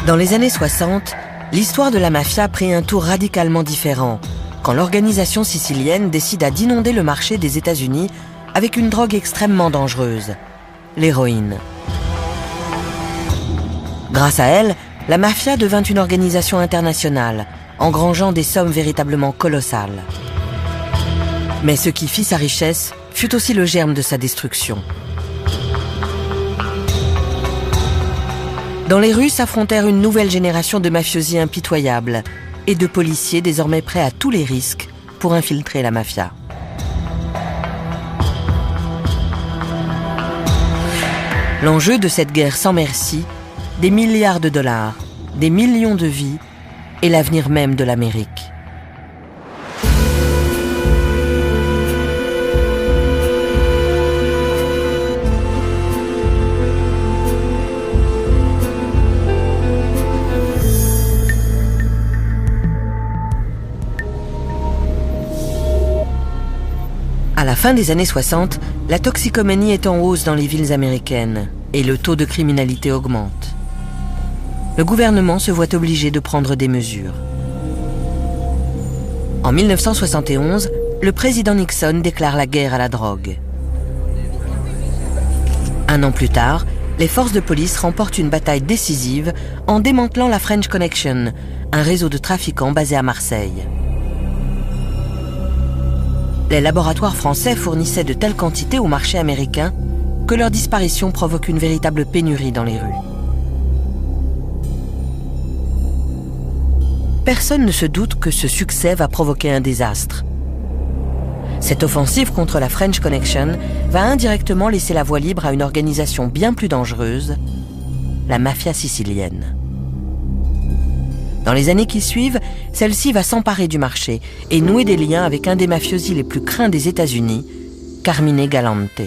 Dans les années 60, l'histoire de la mafia prit un tour radicalement différent quand l'organisation sicilienne décida d'inonder le marché des États-Unis avec une drogue extrêmement dangereuse, l'héroïne. Grâce à elle, la mafia devint une organisation internationale, engrangeant des sommes véritablement colossales. Mais ce qui fit sa richesse fut aussi le germe de sa destruction. Dans les rues s'affrontèrent une nouvelle génération de mafiosi impitoyables et de policiers désormais prêts à tous les risques pour infiltrer la mafia. L'enjeu de cette guerre sans merci, des milliards de dollars, des millions de vies et l'avenir même de l'Amérique. À la fin des années 60, la toxicomanie est en hausse dans les villes américaines et le taux de criminalité augmente. Le gouvernement se voit obligé de prendre des mesures. En 1971, le président Nixon déclare la guerre à la drogue. Un an plus tard, les forces de police remportent une bataille décisive en démantelant la French Connection, un réseau de trafiquants basé à Marseille. Les laboratoires français fournissaient de telles quantités au marché américain que leur disparition provoque une véritable pénurie dans les rues. Personne ne se doute que ce succès va provoquer un désastre. Cette offensive contre la French Connection va indirectement laisser la voie libre à une organisation bien plus dangereuse, la mafia sicilienne. Dans les années qui suivent, celle-ci va s'emparer du marché et nouer des liens avec un des mafiosi les plus craints des États-Unis, Carmine Galante.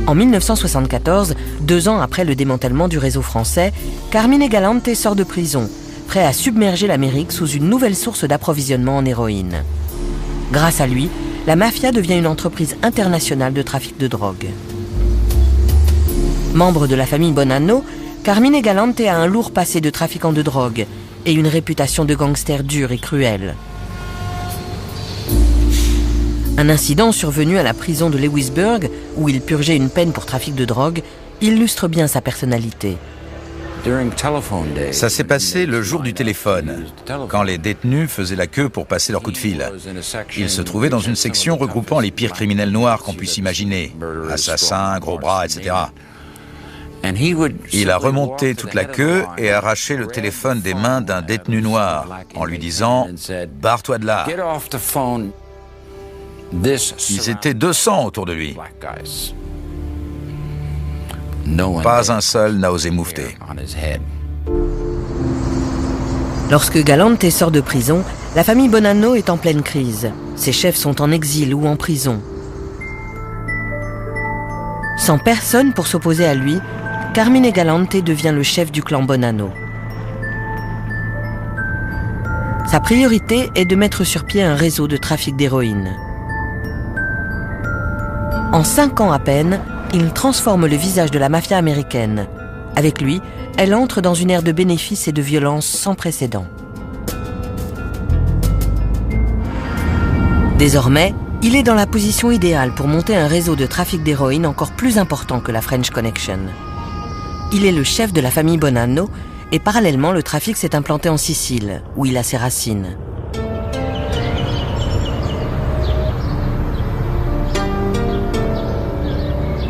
En 1974, 2 ans après le démantèlement du réseau français, Carmine Galante sort de prison, prêt à submerger l'Amérique sous une nouvelle source d'approvisionnement en héroïne. Grâce à lui, la mafia devient une entreprise internationale de trafic de drogue. Membre de la famille Bonanno, Carmine Galante a un lourd passé de trafiquant de drogue et une réputation de gangster dur et cruel. Un incident survenu à la prison de Lewisburg, où il purgeait une peine pour trafic de drogue, illustre bien sa personnalité. Ça s'est passé le jour du téléphone, quand les détenus faisaient la queue pour passer leur coup de fil. Il se trouvait dans une section regroupant les pires criminels noirs qu'on puisse imaginer, assassins, gros bras, etc. Il a remonté toute la queue et arraché le téléphone des mains d'un détenu noir en lui disant « Barre-toi de là ». Ils étaient 200 autour de lui. Pas un seul n'a osé moufter. Lorsque Galante sort de prison, la famille Bonanno est en pleine crise. Ses chefs sont en exil ou en prison. Sans personne pour s'opposer à lui, Carmine Galante devient le chef du clan Bonanno. Sa priorité est de mettre sur pied un réseau de trafic d'héroïne. En 5 ans à peine, il transforme le visage de la mafia américaine. Avec lui, elle entre dans une ère de bénéfices et de violence sans précédent. Désormais, il est dans la position idéale pour monter un réseau de trafic d'héroïne encore plus important que la French Connection. Il est le chef de la famille Bonanno et parallèlement, le trafic s'est implanté en Sicile, où il a ses racines.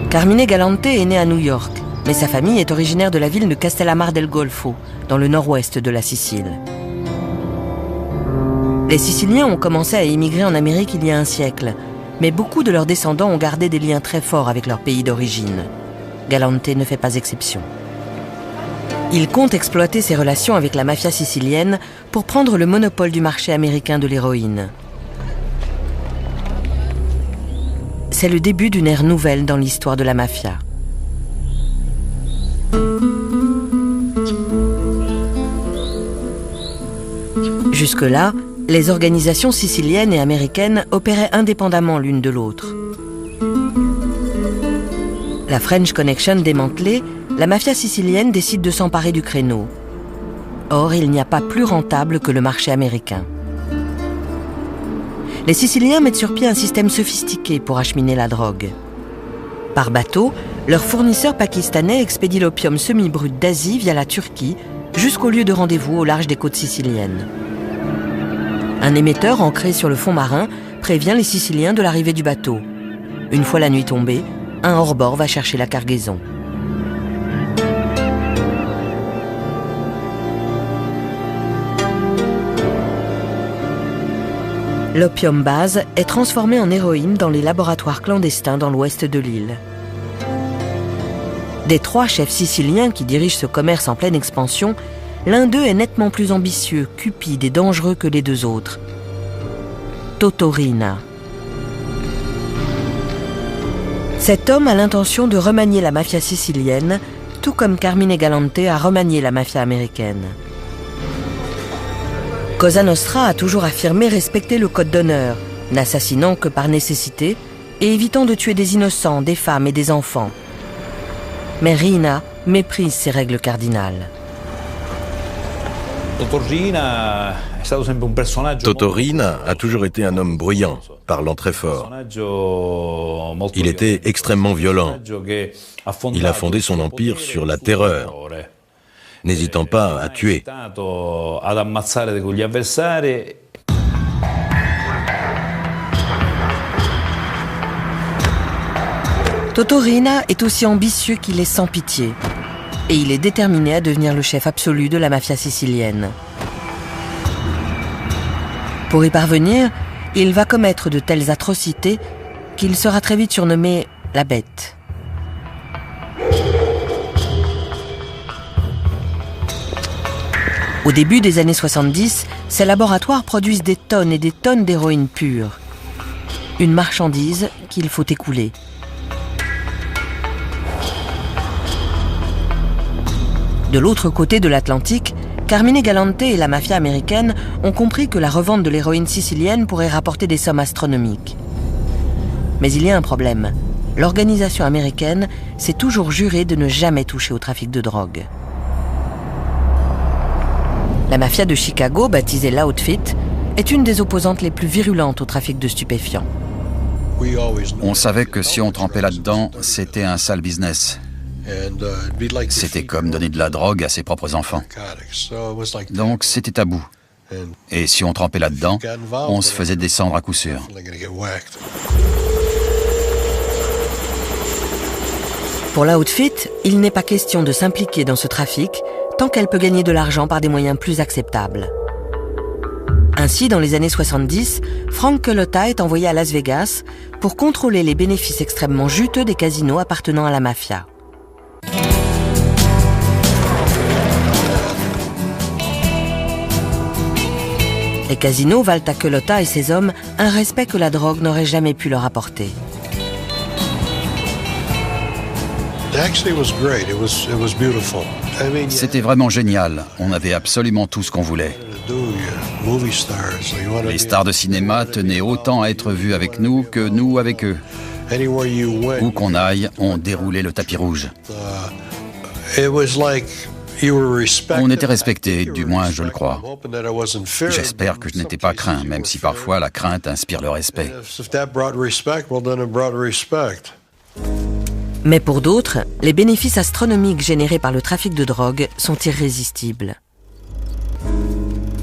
Carmine Galante est né à New York, mais sa famille est originaire de la ville de Castellammare del Golfo, dans le nord-ouest de la Sicile. Les Siciliens ont commencé à immigrer en Amérique il y a un siècle, mais beaucoup de leurs descendants ont gardé des liens très forts avec leur pays d'origine. Galante ne fait pas exception. Il compte exploiter ses relations avec la mafia sicilienne pour prendre le monopole du marché américain de l'héroïne. C'est le début d'une ère nouvelle dans l'histoire de la mafia. Jusque-là, les organisations siciliennes et américaines opéraient indépendamment l'une de l'autre. La French Connection démantelée, la mafia sicilienne décide de s'emparer du créneau. Or, il n'y a pas plus rentable que le marché américain. Les Siciliens mettent sur pied un système sophistiqué pour acheminer la drogue. Par bateau, leurs fournisseurs pakistanais expédient l'opium semi-brut d'Asie via la Turquie jusqu'au lieu de rendez-vous au large des côtes siciliennes. Un émetteur ancré sur le fond marin prévient les Siciliens de l'arrivée du bateau. Une fois la nuit tombée, un hors-bord va chercher la cargaison. L'opium base est transformé en héroïne dans les laboratoires clandestins dans l'ouest de l'île. Des 3 chefs siciliens qui dirigent ce commerce en pleine expansion, l'un d'eux est nettement plus ambitieux, cupide et dangereux que les 2 autres. Toto Riina. Cet homme a l'intention de remanier la mafia sicilienne, tout comme Carmine Galante a remanié la mafia américaine. Cosa Nostra a toujours affirmé respecter le code d'honneur, n'assassinant que par nécessité et évitant de tuer des innocents, des femmes et des enfants. Mais Riina méprise ces règles cardinales. Toto Riina a toujours été un homme bruyant, parlant très fort. Il était extrêmement violent. Il a fondé son empire sur la terreur, n'hésitant pas à tuer. Toto Riina est aussi ambitieux qu'il est sans pitié. Et il est déterminé à devenir le chef absolu de la mafia sicilienne. Pour y parvenir, il va commettre de telles atrocités qu'il sera très vite surnommé la Bête. Au début des années 70, ces laboratoires produisent des tonnes et des tonnes d'héroïne pure. Une marchandise qu'il faut écouler. De l'autre côté de l'Atlantique, Carmine Galante et la mafia américaine ont compris que la revente de l'héroïne sicilienne pourrait rapporter des sommes astronomiques. Mais il y a un problème. L'organisation américaine s'est toujours jurée de ne jamais toucher au trafic de drogue. La mafia de Chicago, baptisée l'Outfit, est une des opposantes les plus virulentes au trafic de stupéfiants. On savait que si on trempait là-dedans, c'était un sale business. C'était comme donner de la drogue à ses propres enfants. Donc c'était tabou. Et si on trempait là-dedans, on se faisait descendre à coup sûr. Pour l'Outfit, il n'est pas question de s'impliquer dans ce trafic tant qu'elle peut gagner de l'argent par des moyens plus acceptables. Ainsi, dans les années 70, Frank Culotta est envoyé à Las Vegas pour contrôler les bénéfices extrêmement juteux des casinos appartenant à la mafia. Les casinos valent à Culotta et ses hommes un respect que la drogue n'aurait jamais pu leur apporter. C'était vraiment génial. On avait absolument tout ce qu'on voulait. Les stars de cinéma tenaient autant à être vus avec nous que nous avec eux. Où qu'on aille, on déroulait le tapis rouge. On était respectés, du moins je le crois. J'espère que je n'étais pas craint, même si parfois la crainte inspire le respect. Mais pour d'autres, les bénéfices astronomiques générés par le trafic de drogue sont irrésistibles.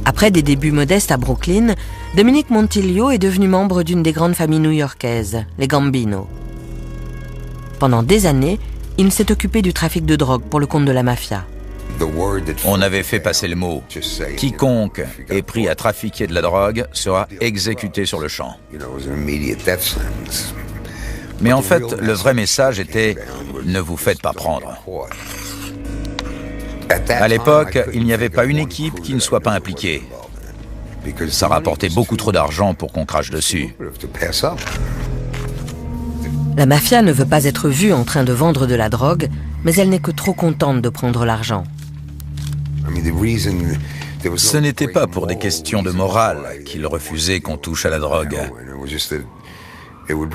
Après des débuts modestes à Brooklyn, Dominic Montillo est devenu membre d'une des grandes familles new-yorkaises, les Gambino. Pendant des années, il s'est occupé du trafic de drogue pour le compte de la mafia. On avait fait passer le mot. Quiconque est pris à trafiquer de la drogue sera exécuté sur le champ. Mais en fait, le vrai message était « Ne vous faites pas prendre ». À l'époque, il n'y avait pas une équipe qui ne soit pas impliquée. Ça rapportait beaucoup trop d'argent pour qu'on crache dessus. La mafia ne veut pas être vue en train de vendre de la drogue, mais elle n'est que trop contente de prendre l'argent. Ce n'était pas pour des questions de morale qu'ils refusaient qu'on touche à la drogue.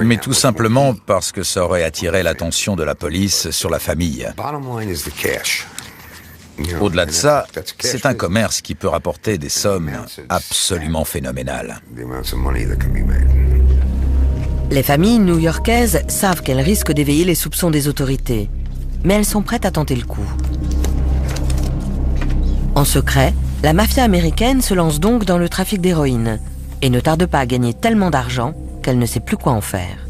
Mais tout simplement parce que ça aurait attiré l'attention de la police sur la famille. Au-delà de ça, c'est un commerce qui peut rapporter des sommes absolument phénoménales. Les familles new-yorkaises savent qu'elles risquent d'éveiller les soupçons des autorités, mais elles sont prêtes à tenter le coup. En secret, la mafia américaine se lance donc dans le trafic d'héroïne et ne tarde pas à gagner tellement d'argent qu'elle ne sait plus quoi en faire.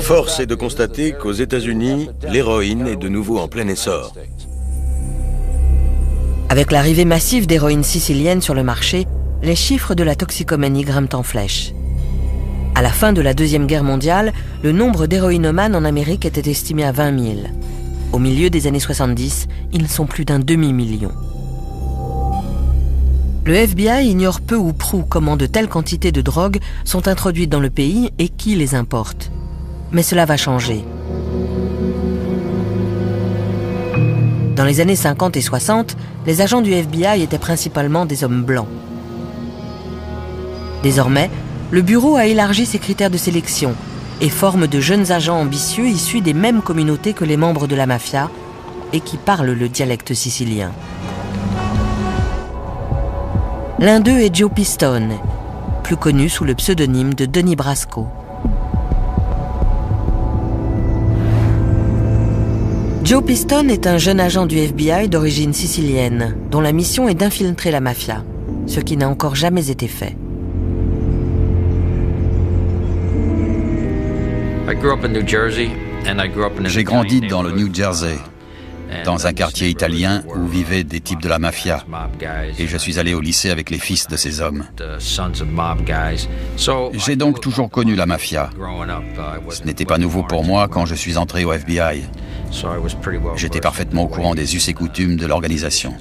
Force est de constater qu'aux États-Unis, l'héroïne est de nouveau en plein essor. Avec l'arrivée massive d'héroïne sicilienne sur le marché, les chiffres de la toxicomanie grimpent en flèche. À la fin de la Deuxième Guerre mondiale, le nombre d'héroïnomanes en Amérique était estimé à 20 000. Au milieu des années 70, ils sont plus d'un demi-million. Le FBI ignore peu ou prou comment de telles quantités de drogue sont introduites dans le pays et qui les importe. Mais cela va changer. Dans les années 50 et 60, les agents du FBI étaient principalement des hommes blancs. Désormais, le bureau a élargi ses critères de sélection et forme de jeunes agents ambitieux issus des mêmes communautés que les membres de la mafia et qui parlent le dialecte sicilien. L'un d'eux est Joe Pistone, plus connu sous le pseudonyme de Donnie Brasco. Joe Pistone est un jeune agent du FBI d'origine sicilienne, dont la mission est d'infiltrer la mafia, ce qui n'a encore jamais été fait. J'ai grandi dans le New Jersey, dans un quartier italien où vivaient des types de la mafia, et je suis allé au lycée avec les fils de ces hommes. J'ai donc toujours connu la mafia. Ce n'était pas nouveau pour moi quand je suis entré au FBI. J'étais parfaitement au courant des us et coutumes de l'organisation.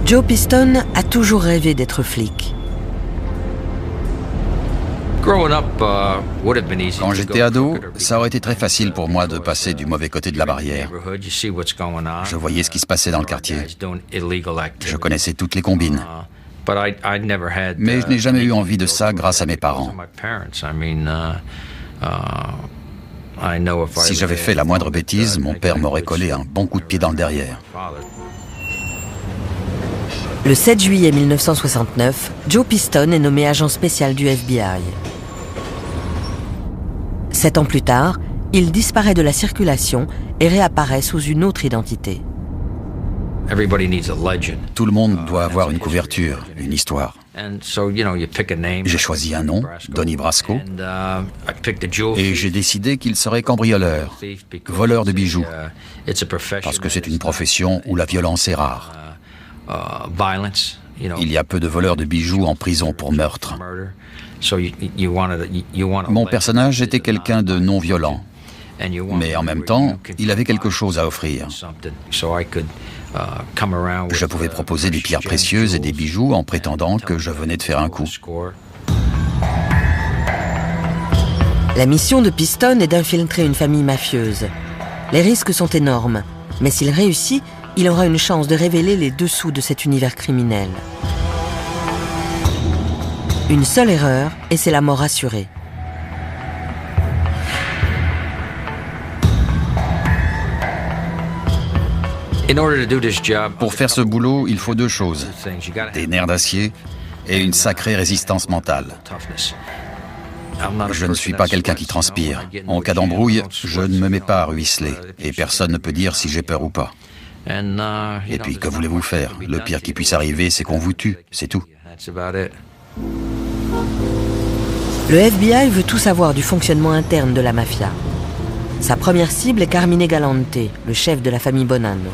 Joe Pistone a toujours rêvé d'être flic. Quand j'étais ado, ça aurait été très facile pour moi de passer du mauvais côté de la barrière. Je voyais ce qui se passait dans le quartier. Je connaissais toutes les combines. Mais je n'ai jamais eu envie de ça grâce à mes parents. Si j'avais fait la moindre bêtise, mon père m'aurait collé un bon coup de pied dans le derrière. Le 7 juillet 1969, Joe Pistone est nommé agent spécial du FBI. 7 ans plus tard, il disparaît de la circulation et réapparaît sous une autre identité. Tout le monde doit avoir une couverture, une histoire. J'ai choisi un nom, Donnie Brasco, et j'ai décidé qu'il serait cambrioleur, voleur de bijoux, parce que c'est une profession où la violence est rare. Il y a peu de voleurs de bijoux en prison pour meurtre. Mon personnage était quelqu'un de non violent, mais en même temps, il avait quelque chose à offrir. Je pouvais proposer des pierres précieuses et des bijoux en prétendant que je venais de faire un coup. La mission de Pistone est d'infiltrer une famille mafieuse. Les risques sont énormes, mais s'il réussit, il aura une chance de révéler les dessous de cet univers criminel. Une seule erreur et c'est la mort assurée. Pour faire ce boulot, il faut deux choses, des nerfs d'acier et une sacrée résistance mentale. Je ne suis pas quelqu'un qui transpire. En cas d'embrouille, je ne me mets pas à ruisseler et personne ne peut dire si j'ai peur ou pas. Et puis, que voulez-vous faire? Le pire qui puisse arriver, c'est qu'on vous tue, c'est tout. Le FBI veut tout savoir du fonctionnement interne de la mafia. Sa première cible est Carmine Galante, le chef de la famille Bonanno.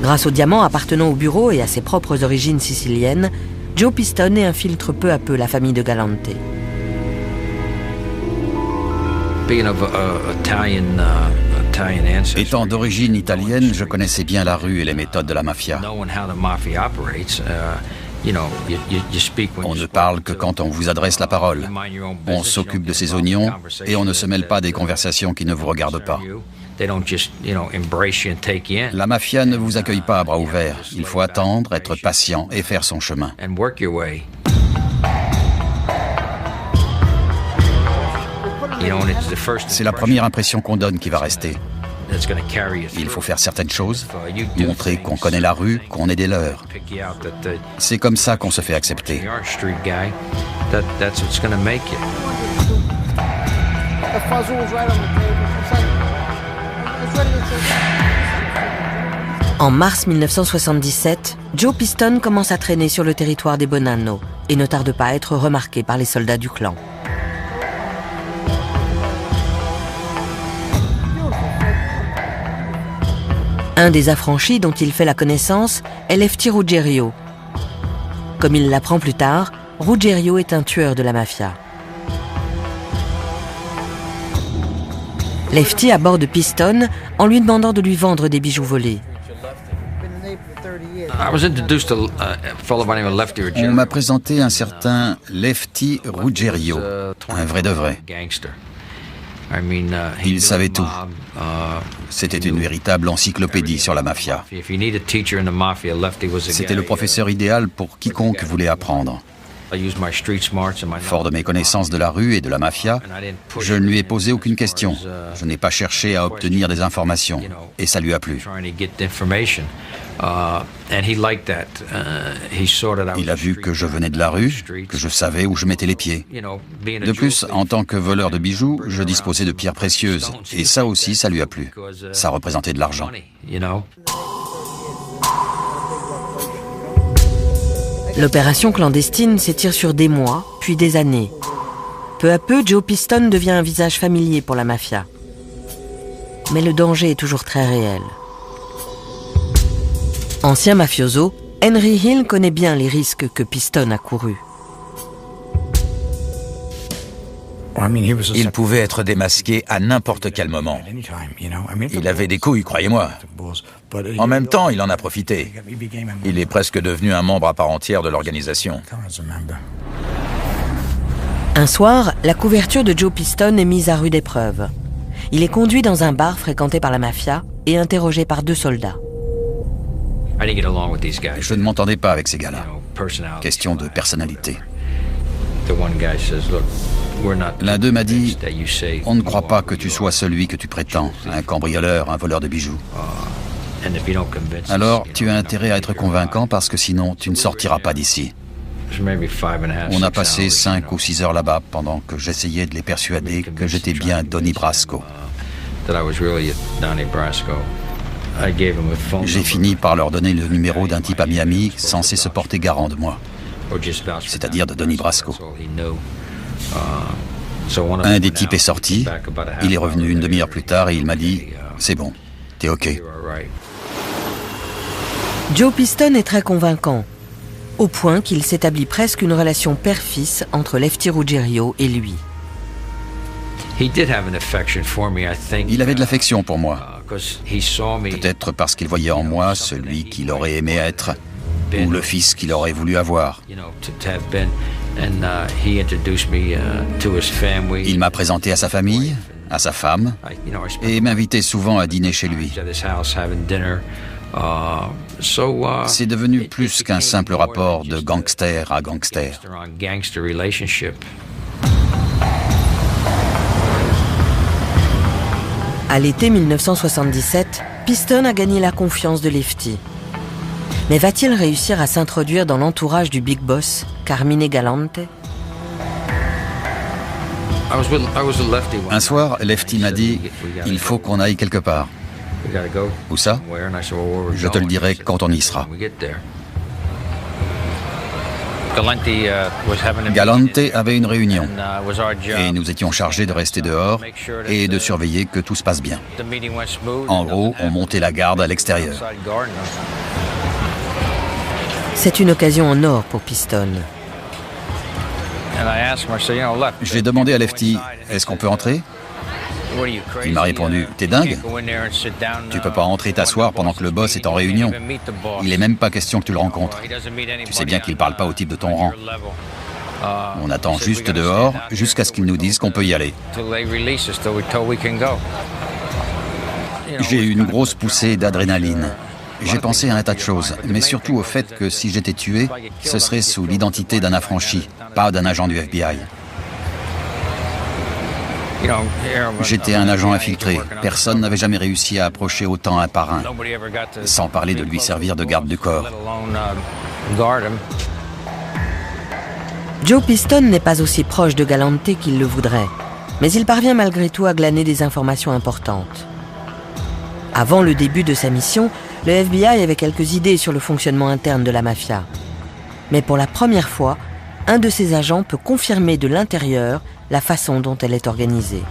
Grâce aux diamants appartenant au bureau et à ses propres origines siciliennes, Joe Pistone infiltre peu à peu la famille de Galante. Étant d'origine italienne, je connaissais bien la rue et les méthodes de la mafia. On ne parle que quand on vous adresse la parole. On s'occupe de ses oignons et on ne se mêle pas des conversations qui ne vous regardent pas. La mafia ne vous accueille pas à bras ouverts. Il faut attendre, être patient et faire son chemin. C'est la première impression qu'on donne qui va rester. Il faut faire certaines choses, montrer qu'on connaît la rue, qu'on est des leurs. C'est comme ça qu'on se fait accepter. En mars 1977, Joe Piston commence à traîner sur le territoire des Bonanno et ne tarde pas à être remarqué par les soldats du clan. Un des affranchis dont il fait la connaissance est Lefty Ruggerio. Comme il l'apprend plus tard, Ruggerio est un tueur de la mafia. Lefty aborde Piston en lui demandant de lui vendre des bijoux volés. On m'a présenté un certain Lefty Ruggerio, un vrai de vrai. Il savait tout. C'était une véritable encyclopédie sur la mafia. C'était le professeur idéal pour quiconque voulait apprendre. Fort de mes connaissances de la rue et de la mafia, je ne lui ai posé aucune question. Je n'ai pas cherché à obtenir des informations. Et ça lui a plu. Il a vu que je venais de la rue, que je savais où je mettais les pieds. De plus, en tant que voleur de bijoux, je disposais de pierres précieuses. Et ça aussi, ça lui a plu. Ça représentait de l'argent. L'opération clandestine s'étire sur des mois, puis des années. Peu à peu, Joe Piston devient un visage familier pour la mafia. Mais le danger est toujours très réel. Ancien mafioso, Henry Hill connaît bien les risques que Piston a courus. Il pouvait être démasqué à n'importe quel moment. Il avait des couilles, croyez-moi. En même temps, il en a profité. Il est presque devenu un membre à part entière de l'organisation. Un soir, la couverture de Joe Piston est mise à rude épreuve. Il est conduit dans un bar fréquenté par la mafia et interrogé par 2 soldats. Je ne m'entendais pas avec ces gars-là. Question de personnalité. L'un d'eux m'a dit « On ne croit pas que tu sois celui que tu prétends, un cambrioleur, un voleur de bijoux. Alors, tu as intérêt à être convaincant parce que sinon, tu ne sortiras pas d'ici. » On a passé 5 ou 6 heures là-bas pendant que j'essayais de les persuader que j'étais bien Donnie Brasco. J'ai fini par leur donner le numéro d'un type à Miami censé se porter garant de moi, c'est-à-dire de Donnie Brasco. Un des types est sorti, il est revenu une demi-heure plus tard et il m'a dit « C'est bon, t'es OK ». Joe Piston est très convaincant, au point qu'il s'établit presque une relation père-fils entre Lefty Ruggerio et lui. Il avait de l'affection pour moi. Peut-être parce qu'il voyait en moi celui qu'il aurait aimé être, ou le fils qu'il aurait voulu avoir. Il m'a présenté à sa famille, à sa femme, et m'invitait souvent à dîner chez lui. C'est devenu plus qu'un simple rapport de gangster à gangster. À l'été 1977, Piston a gagné la confiance de Lefty. Mais va-t-il réussir à s'introduire dans l'entourage du Big Boss, Carmine Galante? Un soir, Lefty m'a dit « Il faut qu'on aille quelque part. » Où ça? Je te le dirai quand on y sera. Galante avait une réunion et nous étions chargés de rester dehors et de surveiller que tout se passe bien. En gros, on montait la garde à l'extérieur. C'est une occasion en or pour Piston. J'ai demandé à Lefty « Est-ce qu'on peut entrer ?» Il m'a répondu « T'es dingue? Tu peux pas entrer t'asseoir pendant que le boss est en réunion. Il est même pas question que tu le rencontres. Tu sais bien qu'il parle pas au type de ton rang. On attend juste dehors jusqu'à ce qu'ils nous disent qu'on peut y aller. » J'ai eu une grosse poussée d'adrénaline. J'ai pensé à un tas de choses, mais surtout au fait que si j'étais tué, ce serait sous l'identité d'un affranchi, pas d'un agent du FBI. J'étais un agent infiltré. Personne n'avait jamais réussi à approcher autant un parrain, sans parler de lui servir de garde du corps. Joe Piston n'est pas aussi proche de Galante qu'il le voudrait, mais il parvient malgré tout à glaner des informations importantes. Avant le début de sa mission, le FBI avait quelques idées sur le fonctionnement interne de la mafia. Mais pour la première fois, un de ses agents peut confirmer de l'intérieur la façon dont elle est organisée.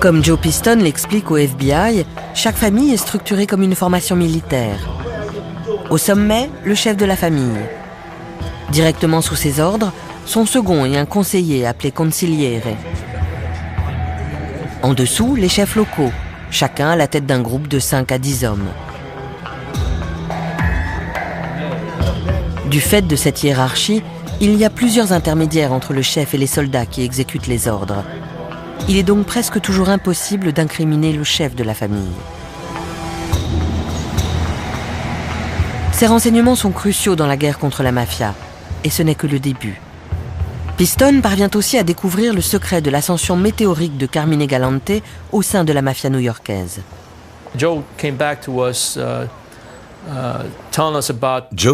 Comme Joe Piston l'explique au FBI, chaque famille est structurée comme une formation militaire. Au sommet, le chef de la famille. Directement sous ses ordres, son second et un conseiller appelé consigliere. En dessous, les chefs locaux, chacun à la tête d'un groupe de 5 à 10 hommes. Du fait de cette hiérarchie, il y a plusieurs intermédiaires entre le chef et les soldats qui exécutent les ordres. Il est donc presque toujours impossible d'incriminer le chef de la famille. Ces renseignements sont cruciaux dans la guerre contre la mafia, et ce n'est que le début. Piston parvient aussi à découvrir le secret de l'ascension météorique de Carmine Galante au sein de la mafia new-yorkaise. Joe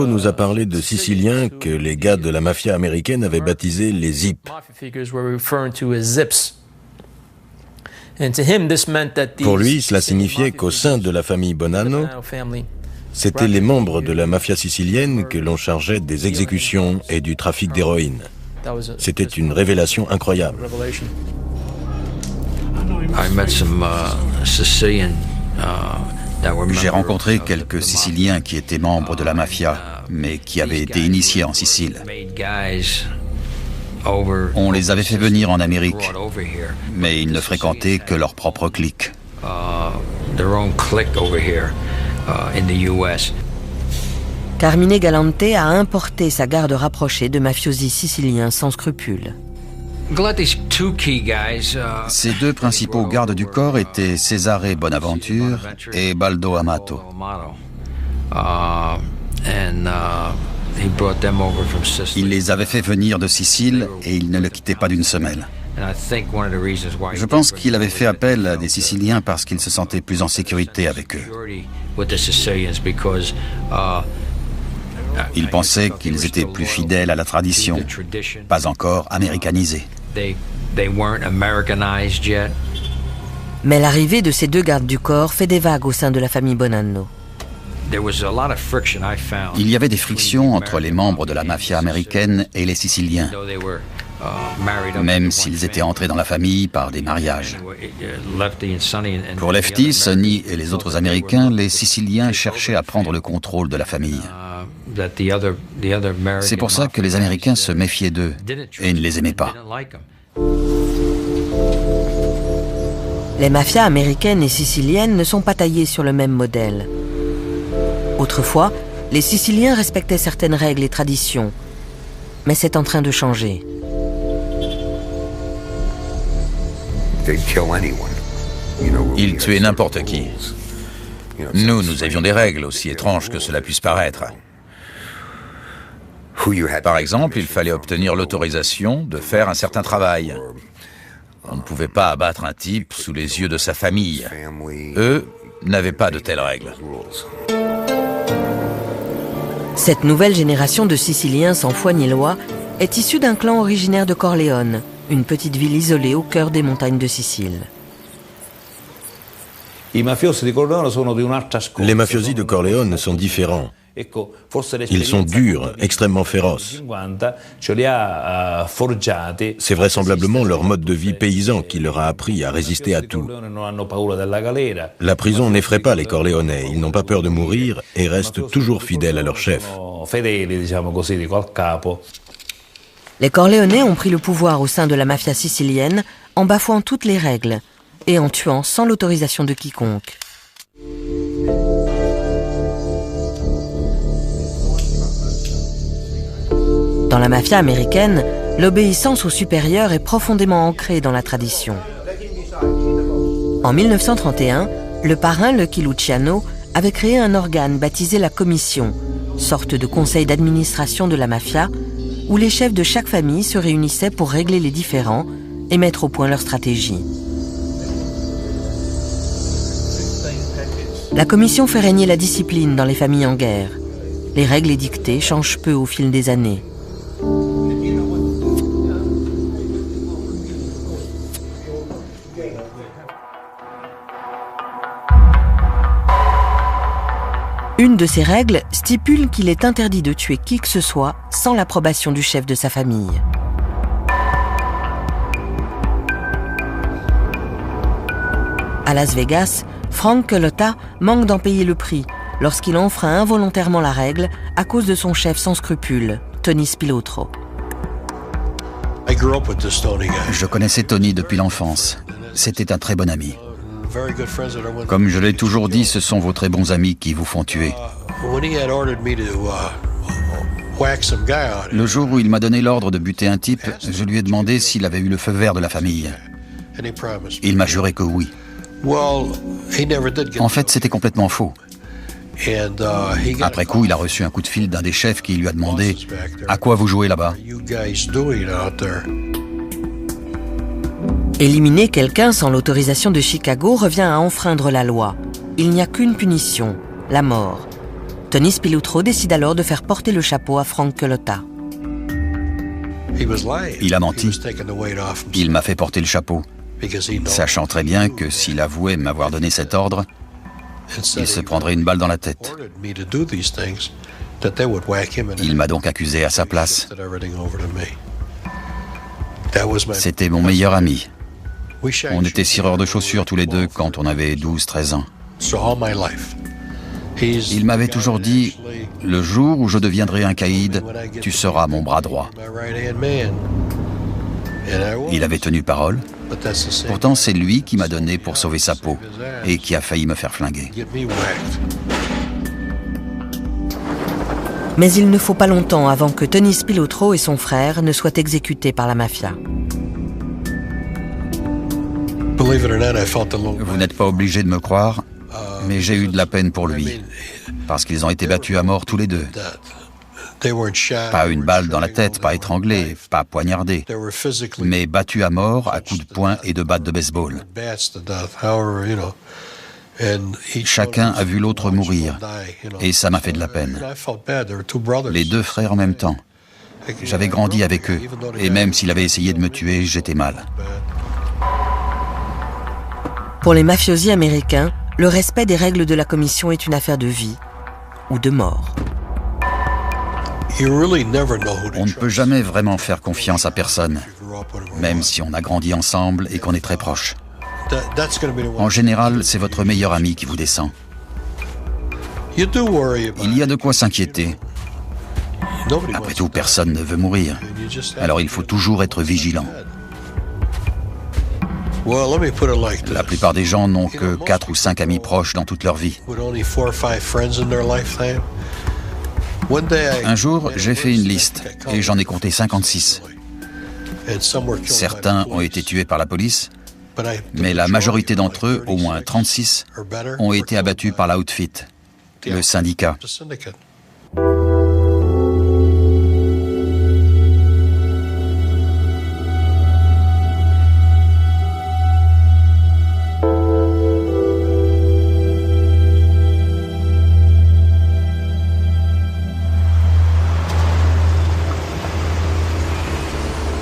nous a parlé de Siciliens que les gars de la mafia américaine avaient baptisés les Zips. Pour lui, cela signifiait qu'au sein de la famille Bonanno, c'étaient les membres de la mafia sicilienne que l'on chargeait des exécutions et du trafic d'héroïne. C'était une révélation incroyable. J'ai rencontré quelques Siciliens qui étaient membres de la mafia, mais qui avaient été initiés en Sicile. On les avait fait venir en Amérique, mais ils ne fréquentaient que leur propre clique. Carmine Galante a importé sa garde rapprochée de mafiosi siciliens sans scrupules. Ces deux principaux gardes du corps étaient Cesare Bonaventure et Baldo Amato. Il les avait fait venir de Sicile et ils ne le quittaient pas d'une semelle. Je pense qu'il avait fait appel à des Siciliens parce qu'il se sentait plus en sécurité avec eux. Il pensait qu'ils étaient plus fidèles à la tradition, pas encore américanisés. Mais l'arrivée de ces deux gardes du corps fait des vagues au sein de la famille Bonanno. Il y avait des frictions entre les membres de la mafia américaine et les Siciliens, même s'ils étaient entrés dans la famille par des mariages. Pour Lefty, Sonny et les autres Américains, les Siciliens cherchaient à prendre le contrôle de la famille. C'est pour ça que les Américains se méfiaient d'eux et ne les aimaient pas. Les mafias américaines et siciliennes ne sont pas taillées sur le même modèle. Autrefois, les Siciliens respectaient certaines règles et traditions, mais c'est en train de changer. Ils tuaient n'importe qui. Nous avions des règles, aussi étranges que cela puisse paraître. Par exemple, il fallait obtenir l'autorisation de faire un certain travail. On ne pouvait pas abattre un type sous les yeux de sa famille. Eux n'avaient pas de telles règles. Cette nouvelle génération de Siciliens sans foi ni loi est issue d'un clan originaire de Corleone, une petite ville isolée au cœur des montagnes de Sicile. Les mafiosi de Corleone sont différents. Ils sont durs, extrêmement féroces. C'est vraisemblablement leur mode de vie paysan qui leur a appris à résister à tout. La prison n'effraie pas les Corléonais, ils n'ont pas peur de mourir et restent toujours fidèles à leur chef. Les Corléonais ont pris le pouvoir au sein de la mafia sicilienne en bafouant toutes les règles et en tuant sans l'autorisation de quiconque. Dans la mafia américaine, l'obéissance au supérieur est profondément ancrée dans la tradition. En 1931, le parrain Lucky Luciano avait créé un organe baptisé la Commission, sorte de conseil d'administration de la mafia, où les chefs de chaque famille se réunissaient pour régler les différends et mettre au point leur stratégie. La commission fait régner la discipline dans les familles en guerre. Les règles édictées changent peu au fil des années. Une de ces règles stipule qu'il est interdit de tuer qui que ce soit sans l'approbation du chef de sa famille. À Las Vegas, Frank Cullotta manque d'en payer le prix lorsqu'il enfreint involontairement la règle à cause de son chef sans scrupules, Tony Spilotro. Je connaissais Tony depuis l'enfance. C'était un très bon ami. Comme je l'ai toujours dit, ce sont vos très bons amis qui vous font tuer. Le jour où il m'a donné l'ordre de buter un type, je lui ai demandé s'il avait eu le feu vert de la famille. Il m'a juré que oui. En fait, c'était complètement faux. Après coup, il a reçu un coup de fil d'un des chefs qui lui a demandé « À quoi vous jouez là-bas » Éliminer quelqu'un sans l'autorisation de Chicago revient à enfreindre la loi. Il n'y a qu'une punition, la mort. Tony Spilotro décide alors de faire porter le chapeau à Frank Cullotta. Il a menti. Il m'a fait porter le chapeau, sachant très bien que s'il avouait m'avoir donné cet ordre, il se prendrait une balle dans la tête. Il m'a donc accusé à sa place. C'était mon meilleur ami. On était cireurs de chaussures tous les deux quand on avait 12-13 ans. Il m'avait toujours dit « Le jour où je deviendrai un caïd, tu seras mon bras droit ». Il avait tenu parole. Pourtant, c'est lui qui m'a donné pour sauver sa peau et qui a failli me faire flinguer. Mais il ne faut pas longtemps avant que Tony Spilotro et son frère ne soient exécutés par la mafia. Vous n'êtes pas obligé de me croire, mais j'ai eu de la peine pour lui, parce qu'ils ont été battus à mort tous les deux. Pas une balle dans la tête, pas étranglés, pas poignardés, mais battus à mort à coups de poing et de batte de baseball. Chacun a vu l'autre mourir, et ça m'a fait de la peine. Les deux frères en même temps. J'avais grandi avec eux, et même s'il avait essayé de me tuer, j'étais mal. Pour les mafiosi américains, le respect des règles de la commission est une affaire de vie ou de mort. On ne peut jamais vraiment faire confiance à personne, même si on a grandi ensemble et qu'on est très proches. En général, c'est votre meilleur ami qui vous descend. Il y a de quoi s'inquiéter. Après tout, personne ne veut mourir. Alors il faut toujours être vigilant. La plupart des gens n'ont que 4 ou 5 amis proches dans toute leur vie. Un jour, j'ai fait une liste et j'en ai compté 56. Certains ont été tués par la police, mais la majorité d'entre eux, au moins 36, ont été abattus par l'Outfit, le syndicat.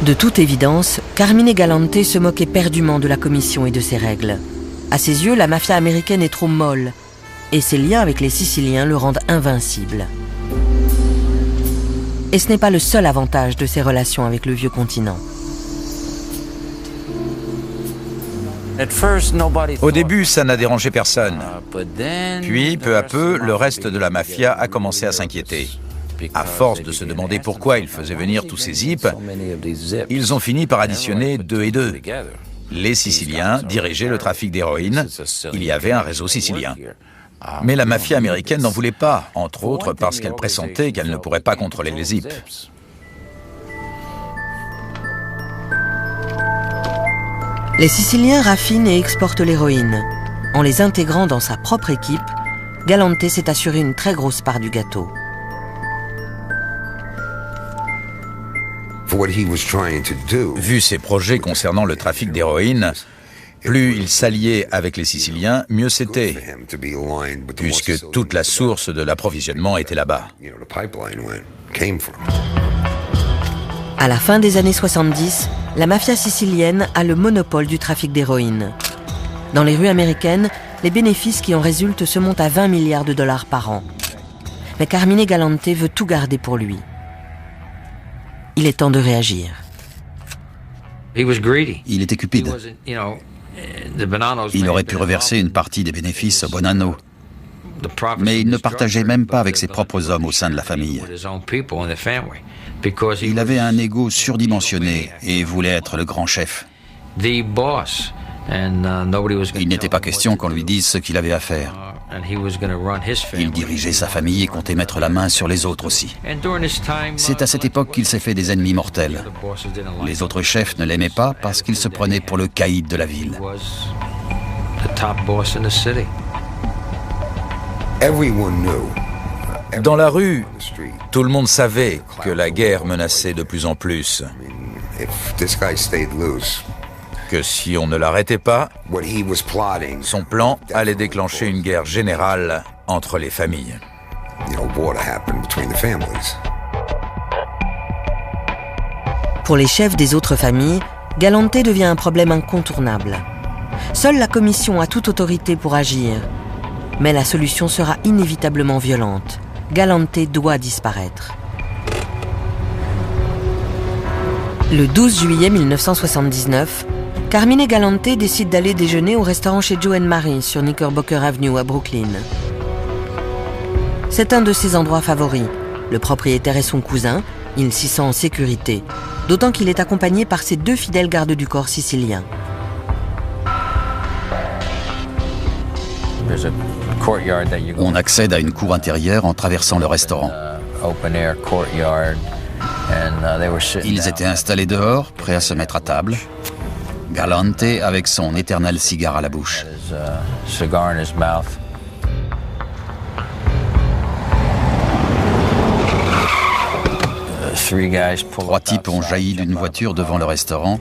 De toute évidence, Carmine Galante se moquait perdument de la commission et de ses règles. À ses yeux, la mafia américaine est trop molle, et ses liens avec les Siciliens le rendent invincible. Et ce n'est pas le seul avantage de ses relations avec le vieux continent. Au début, ça n'a dérangé personne. Puis, peu à peu, le reste de la mafia a commencé à s'inquiéter. À force de se demander pourquoi ils faisaient venir tous ces zips, ils ont fini par additionner 2 et 2. Les Siciliens dirigeaient le trafic d'héroïne. Il y avait un réseau sicilien. Mais la mafia américaine n'en voulait pas, entre autres parce qu'elle pressentait qu'elle ne pourrait pas contrôler les zips. Les Siciliens raffinent et exportent l'héroïne. En les intégrant dans sa propre équipe, Galante s'est assuré une très grosse part du gâteau. Vu ses projets concernant le trafic d'héroïne, plus il s'alliait avec les Siciliens, mieux c'était, puisque toute la source de l'approvisionnement était là-bas. À la fin des années 70, la mafia sicilienne a le monopole du trafic d'héroïne. Dans les rues américaines, les bénéfices qui en résultent se montent à 20 milliards de dollars par an. Mais Carmine Galante veut tout garder pour lui. Il est temps de réagir. Il était cupide. Il aurait pu reverser une partie des bénéfices aux Bonanno. Mais il ne partageait même pas avec ses propres hommes au sein de la famille. Il avait un ego surdimensionné et voulait être le grand chef. Il n'était pas question qu'on lui dise ce qu'il avait à faire. Il dirigeait sa famille et comptait mettre la main sur les autres aussi. C'est à cette époque qu'il s'est fait des ennemis mortels. Les autres chefs ne l'aimaient pas parce qu'il se prenait pour le caïd de la ville. Dans la rue, tout le monde savait que la guerre menaçait de plus en plus. Que si on ne l'arrêtait pas, son plan allait déclencher une guerre générale entre les familles. Pour les chefs des autres familles, Galante devient un problème incontournable. Seule la commission a toute autorité pour agir. Mais la solution sera inévitablement violente. Galante doit disparaître. Le 12 juillet 1979, Carmine Galante décide d'aller déjeuner au restaurant chez Joe & Marie sur Knickerbocker Avenue à Brooklyn. C'est un de ses endroits favoris. Le propriétaire est son cousin, il s'y sent en sécurité, d'autant qu'il est accompagné par ses 2 fidèles gardes du corps siciliens. On accède à une cour intérieure en traversant le restaurant. Ils étaient installés dehors, prêts à se mettre à table. Galante avec son éternel cigare à la bouche. 3 types ont jailli d'une voiture devant le restaurant,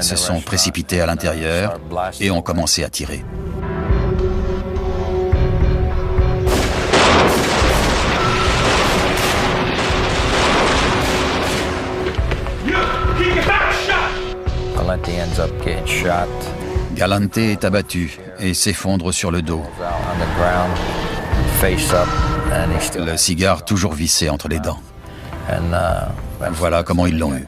se sont précipités à l'intérieur et ont commencé à tirer. Galante est abattu et s'effondre sur le dos. Le cigare toujours vissé entre les dents. Voilà comment ils l'ont eu.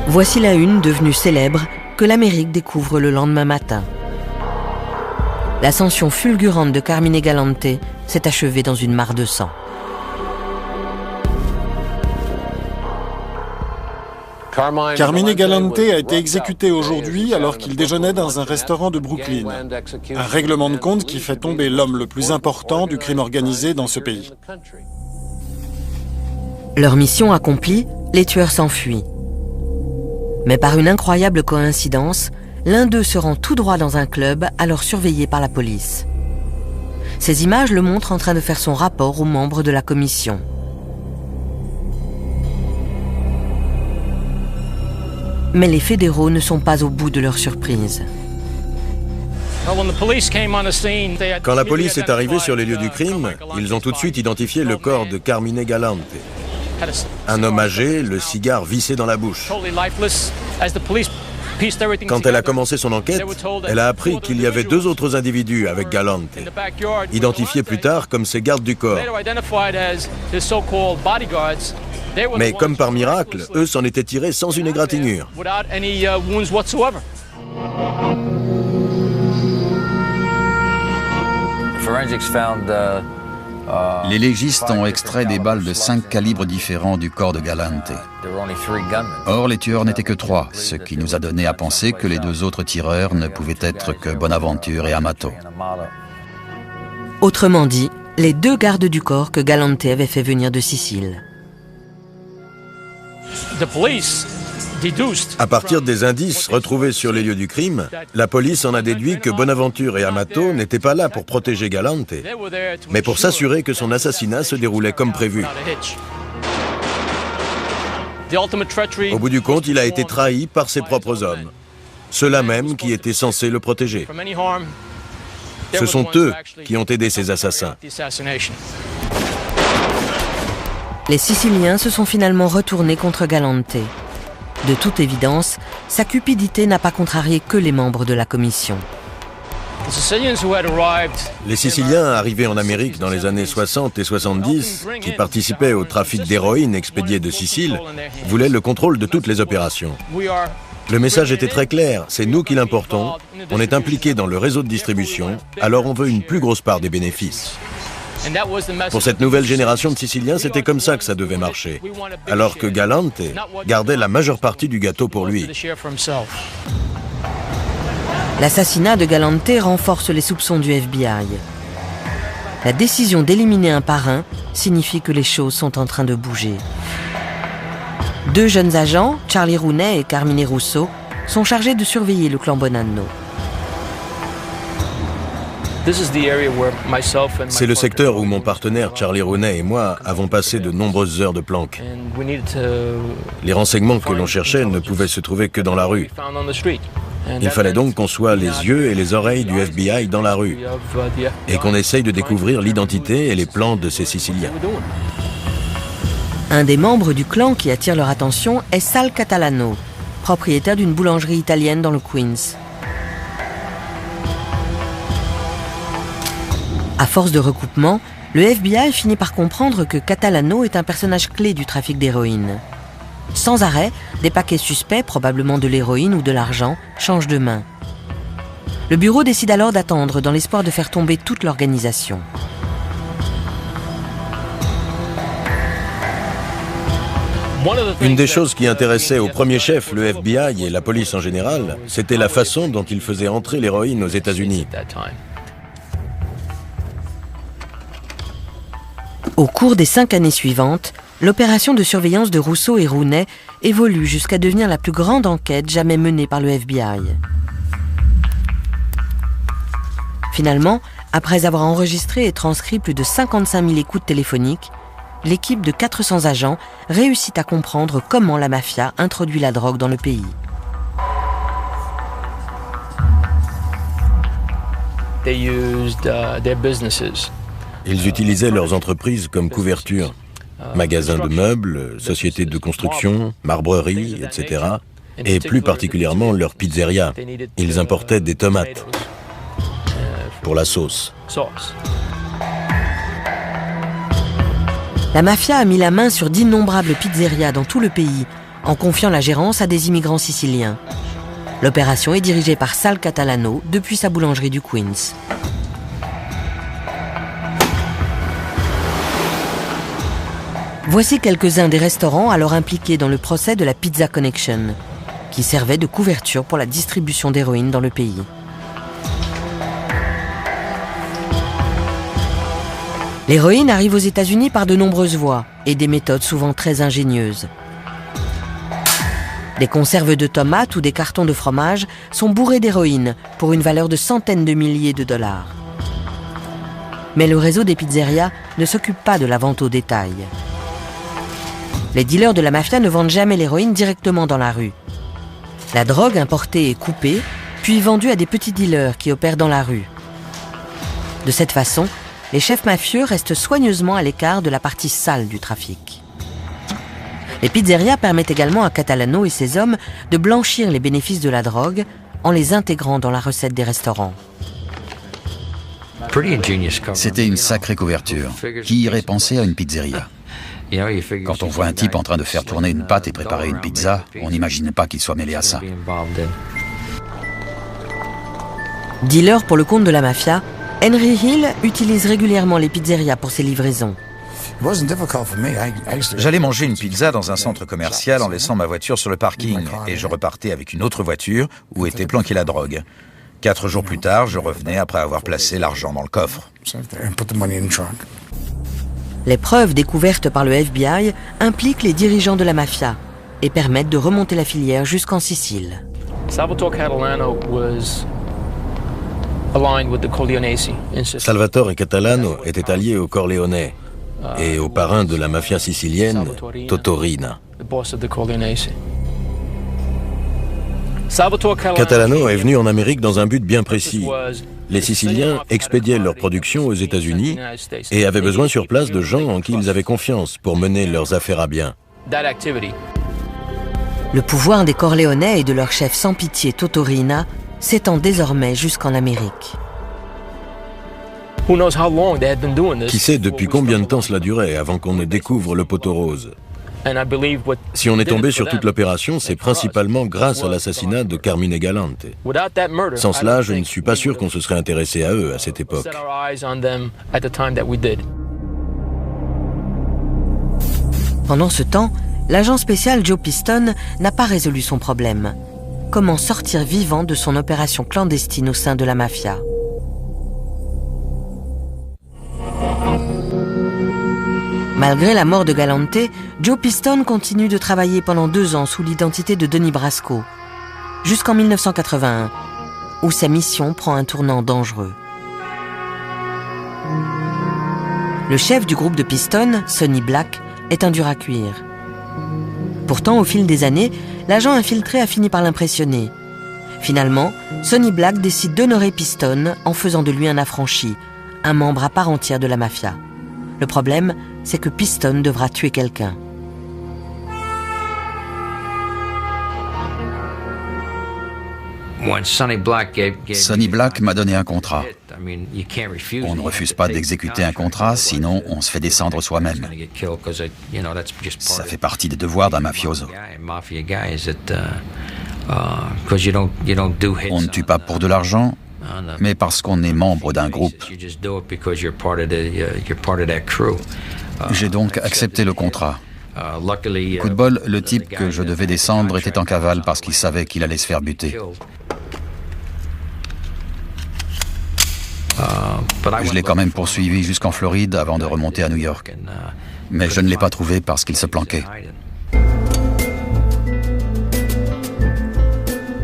Voici la une devenue célèbre que l'Amérique découvre le lendemain matin. L'ascension fulgurante de Carmine Galante s'est achevée dans une mare de sang. Carmine Galante a été exécuté aujourd'hui alors qu'il déjeunait dans un restaurant de Brooklyn. Un règlement de compte qui fait tomber l'homme le plus important du crime organisé dans ce pays. Leur mission accomplie, les tueurs s'enfuient. Mais par une incroyable coïncidence, l'un d'eux se rend tout droit dans un club, alors surveillé par la police. Ces images le montrent en train de faire son rapport aux membres de la commission. Mais les fédéraux ne sont pas au bout de leur surprise. Quand la police est arrivée sur les lieux du crime, ils ont tout de suite identifié le corps de Carmine Galante. Un homme âgé, le cigare vissé dans la bouche. Quand elle a commencé son enquête, elle a appris qu'il y avait 2 autres individus avec Galante, identifiés plus tard comme ses gardes du corps. Mais comme par miracle, eux s'en étaient tirés sans une égratignure. Les légistes ont extrait des balles de 5 calibres différents du corps de Galante. Or, les tueurs n'étaient que 3, ce qui nous a donné à penser que les 2 autres tireurs ne pouvaient être que Bonaventure et Amato. Autrement dit, les 2 gardes du corps que Galante avait fait venir de Sicile. À partir des indices retrouvés sur les lieux du crime, la police en a déduit que Bonaventure et Amato n'étaient pas là pour protéger Galante, mais pour s'assurer que son assassinat se déroulait comme prévu. Au bout du compte, il a été trahi par ses propres hommes, ceux-là même qui étaient censés le protéger. Ce sont eux qui ont aidé ces assassins. Les Siciliens se sont finalement retournés contre Galante. De toute évidence, sa cupidité n'a pas contrarié que les membres de la commission. Les Siciliens arrivés en Amérique dans les années 60 et 70, qui participaient au trafic d'héroïne expédié de Sicile, voulaient le contrôle de toutes les opérations. Le message était très clair, c'est nous qui l'importons, on est impliqués dans le réseau de distribution, alors on veut une plus grosse part des bénéfices. Pour cette nouvelle génération de Siciliens, c'était comme ça que ça devait marcher, alors que Galante gardait la majeure partie du gâteau pour lui. L'assassinat de Galante renforce les soupçons du FBI. La décision d'éliminer un parrain signifie que les choses sont en train de bouger. 2 jeunes agents, Charlie Rooney et Carmine Russo, sont chargés de surveiller le clan Bonanno. C'est le secteur où mon partenaire Charlie Rooney et moi avons passé de nombreuses heures de planque. Les renseignements que l'on cherchait ne pouvaient se trouver que dans la rue. Il fallait donc qu'on soit les yeux et les oreilles du FBI dans la rue et qu'on essaye de découvrir l'identité et les plans de ces Siciliens. Un des membres du clan qui attire leur attention est Sal Catalano, propriétaire d'une boulangerie italienne dans le Queens. À force de recoupement, le FBI finit par comprendre que Catalano est un personnage clé du trafic d'héroïne. Sans arrêt, des paquets suspects, probablement de l'héroïne ou de l'argent, changent de main. Le bureau décide alors d'attendre dans l'espoir de faire tomber toute l'organisation. Une des choses qui intéressait au premier chef, le FBI et la police en général, c'était la façon dont il faisait entrer l'héroïne aux États-Unis. Au cours des 5 années suivantes, l'opération de surveillance de Russo et Rooney évolue jusqu'à devenir la plus grande enquête jamais menée par le FBI. Finalement, après avoir enregistré et transcrit plus de 55 000 écoutes téléphoniques, l'équipe de 400 agents réussit à comprendre comment la mafia introduit la drogue dans le pays. Ils utilisaient leurs entreprises comme couverture. Magasins de meubles, sociétés de construction, marbreries, etc. Et plus particulièrement leur pizzeria. Ils importaient des tomates pour la sauce. La mafia a mis la main sur d'innombrables pizzerias dans tout le pays, en confiant la gérance à des immigrants siciliens. L'opération est dirigée par Sal Catalano depuis sa boulangerie du Queens. Voici quelques-uns des restaurants alors impliqués dans le procès de la Pizza Connection, qui servait de couverture pour la distribution d'héroïne dans le pays. L'héroïne arrive aux États-Unis par de nombreuses voies et des méthodes souvent très ingénieuses. Des conserves de tomates ou des cartons de fromage sont bourrés d'héroïne pour une valeur de centaines de milliers de dollars. Mais le réseau des pizzerias ne s'occupe pas de la vente au détail. Les dealers de la mafia ne vendent jamais l'héroïne directement dans la rue. La drogue importée est coupée, puis vendue à des petits dealers qui opèrent dans la rue. De cette façon, les chefs mafieux restent soigneusement à l'écart de la partie sale du trafic. Les pizzerias permettent également à Catalano et ses hommes de blanchir les bénéfices de la drogue en les intégrant dans la recette des restaurants. C'était une sacrée couverture. Qui irait penser à une pizzeria ? Quand on voit un type en train de faire tourner une pâte et préparer une pizza, on n'imagine pas qu'il soit mêlé à ça. Dealer pour le compte de la mafia, Henry Hill utilise régulièrement les pizzerias pour ses livraisons. J'allais manger une pizza dans un centre commercial en laissant ma voiture sur le parking et je repartais avec une autre voiture où était planquée la drogue. 4 jours plus tard, je revenais après avoir placé l'argent dans le coffre. Les preuves découvertes par le FBI impliquent les dirigeants de la mafia et permettent de remonter la filière jusqu'en Sicile. Salvatore Catalano était allié aux Corleone et au parrain de la mafia sicilienne, Toto Riina. Catalano est venu en Amérique dans un but bien précis. Les Siciliens expédiaient leur production aux États-Unis et avaient besoin sur place de gens en qui ils avaient confiance pour mener leurs affaires à bien. Le pouvoir des Corléonais et de leur chef sans pitié Totorina s'étend désormais jusqu'en Amérique. Qui sait depuis combien de temps cela durait avant qu'on ne découvre le poteau rose? Si on est tombé sur toute l'opération, c'est principalement grâce à l'assassinat de Carmine Galante. Sans cela, je ne suis pas sûr qu'on se serait intéressé à eux à cette époque. Pendant ce temps, l'agent spécial Joe Piston n'a pas résolu son problème. Comment sortir vivant de son opération clandestine au sein de la mafia? Malgré la mort de Galante, Joe Piston continue de travailler pendant 2 ans sous l'identité de Donnie Brasco, jusqu'en 1981, où sa mission prend un tournant dangereux. Le chef du groupe de Piston, Sonny Black, est un dur à cuire. Pourtant, au fil des années, l'agent infiltré a fini par l'impressionner. Finalement, Sonny Black décide d'honorer Piston en faisant de lui un affranchi, un membre à part entière de la mafia. Le problème, c'est que Piston devra tuer quelqu'un. Sonny Black m'a donné un contrat. On ne refuse pas d'exécuter un contrat, sinon on se fait descendre soi-même. Ça fait partie des devoirs d'un mafioso. On ne tue pas pour de l'argent, mais parce qu'on est membre d'un groupe. J'ai donc accepté le contrat. Coup de bol, le type que je devais descendre était en cavale parce qu'il savait qu'il allait se faire buter. Je l'ai quand même poursuivi jusqu'en Floride avant de remonter à New York. Mais je ne l'ai pas trouvé parce qu'il se planquait.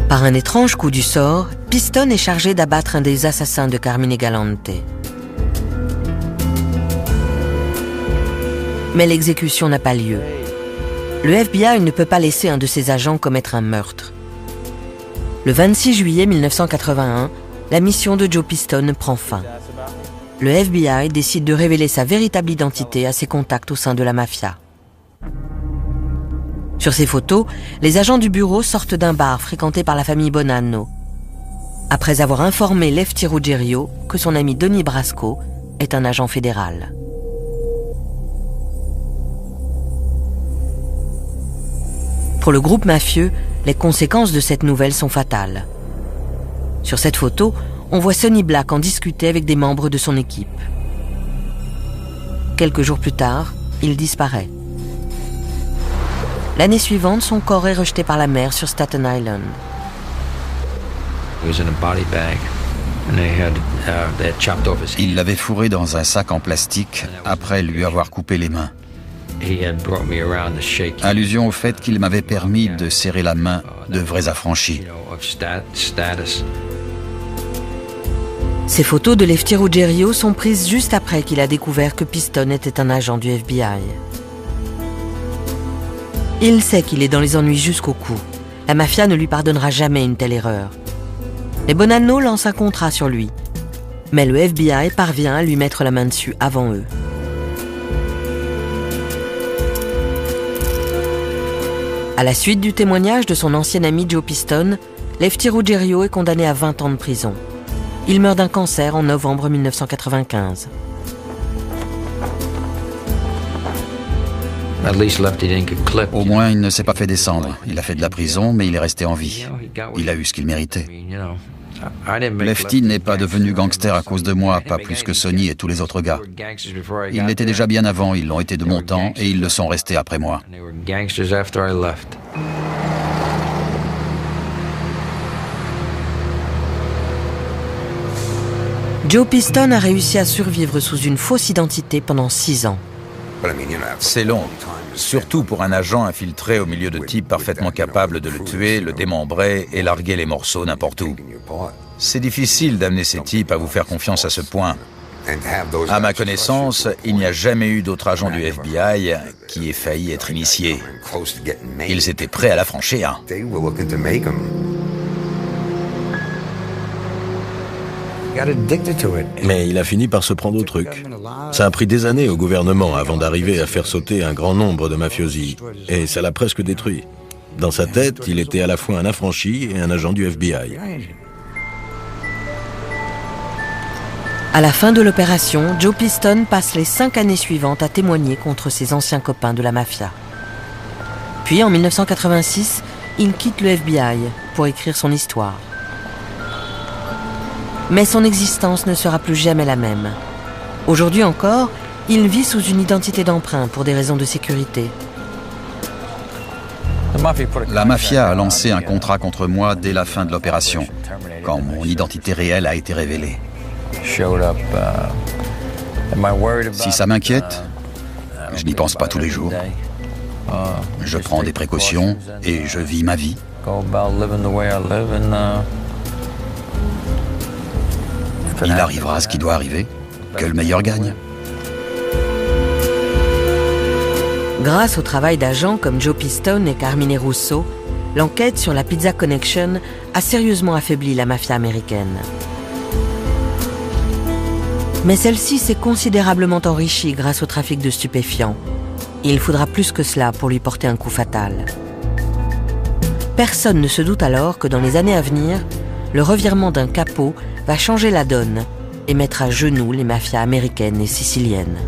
Par un étrange coup du sort, Piston est chargé d'abattre un des assassins de Carmine Galante. Mais l'exécution n'a pas lieu. Le FBI ne peut pas laisser un de ses agents commettre un meurtre. Le 26 juillet 1981, la mission de Joe Piston prend fin. Le FBI décide de révéler sa véritable identité à ses contacts au sein de la mafia. Sur ces photos, les agents du bureau sortent d'un bar fréquenté par la famille Bonanno, après avoir informé Lefty Ruggiero que son ami Donnie Brasco est un agent fédéral. Pour le groupe mafieux, les conséquences de cette nouvelle sont fatales. Sur cette photo, on voit Sonny Black en discuter avec des membres de son équipe. Quelques jours plus tard, il disparaît. L'année suivante, son corps est rejeté par la mer sur Staten Island. Il l'avait fourré dans un sac en plastique après lui avoir coupé les mains. Allusion au fait qu'il m'avait permis de serrer la main de vrais affranchis. Ces photos de Lefty Ruggiero sont prises juste après qu'il a découvert que Piston était un agent du FBI. Il sait qu'il est dans les ennuis jusqu'au cou. La mafia ne lui pardonnera jamais une telle erreur. Les Bonanno lancent un contrat sur lui. Mais le FBI parvient à lui mettre la main dessus avant eux. À la suite du témoignage de son ancien ami Joe Piston, Lefty Ruggiero est condamné à 20 ans de prison. Il meurt d'un cancer en novembre 1995. Au moins, il ne s'est pas fait descendre. Il a fait de la prison, mais il est resté en vie. Il a eu ce qu'il méritait. Lefty n'est pas devenu gangster à cause de moi, pas plus que Sonny et tous les autres gars. Ils l'étaient déjà bien avant, ils l'ont été de mon temps et ils le sont restés après moi. Joe Piston a réussi à survivre sous une fausse identité pendant 6 ans. C'est long, surtout pour un agent infiltré au milieu de types parfaitement capables de le tuer, le démembrer et larguer les morceaux n'importe où. C'est difficile d'amener ces types à vous faire confiance à ce point. À ma connaissance, il n'y a jamais eu d'autre agent du FBI qui ait failli être initié. Ils étaient prêts à la franchir. Mais il a fini par se prendre au truc. Ça a pris des années au gouvernement avant d'arriver à faire sauter un grand nombre de mafiosi. Et ça l'a presque détruit. Dans sa tête, il était à la fois un affranchi et un agent du FBI. À la fin de l'opération, Joe Piston passe les 5 années suivantes à témoigner contre ses anciens copains de la mafia. Puis en 1986, il quitte le FBI pour écrire son histoire. Mais son existence ne sera plus jamais la même. Aujourd'hui encore, il vit sous une identité d'emprunt pour des raisons de sécurité. La mafia a lancé un contrat contre moi dès la fin de l'opération, quand mon identité réelle a été révélée. Si ça m'inquiète, je n'y pense pas tous les jours. Je prends des précautions et je vis ma vie. Il arrivera ce qui doit arriver, que le meilleur gagne. Grâce au travail d'agents comme Joe Piston et Carmine Russo, l'enquête sur la Pizza Connection a sérieusement affaibli la mafia américaine. Mais celle-ci s'est considérablement enrichie grâce au trafic de stupéfiants. Et il faudra plus que cela pour lui porter un coup fatal. Personne ne se doute alors que dans les années à venir, le revirement d'un capot va changer la donne et mettre à genoux les mafias américaines et siciliennes.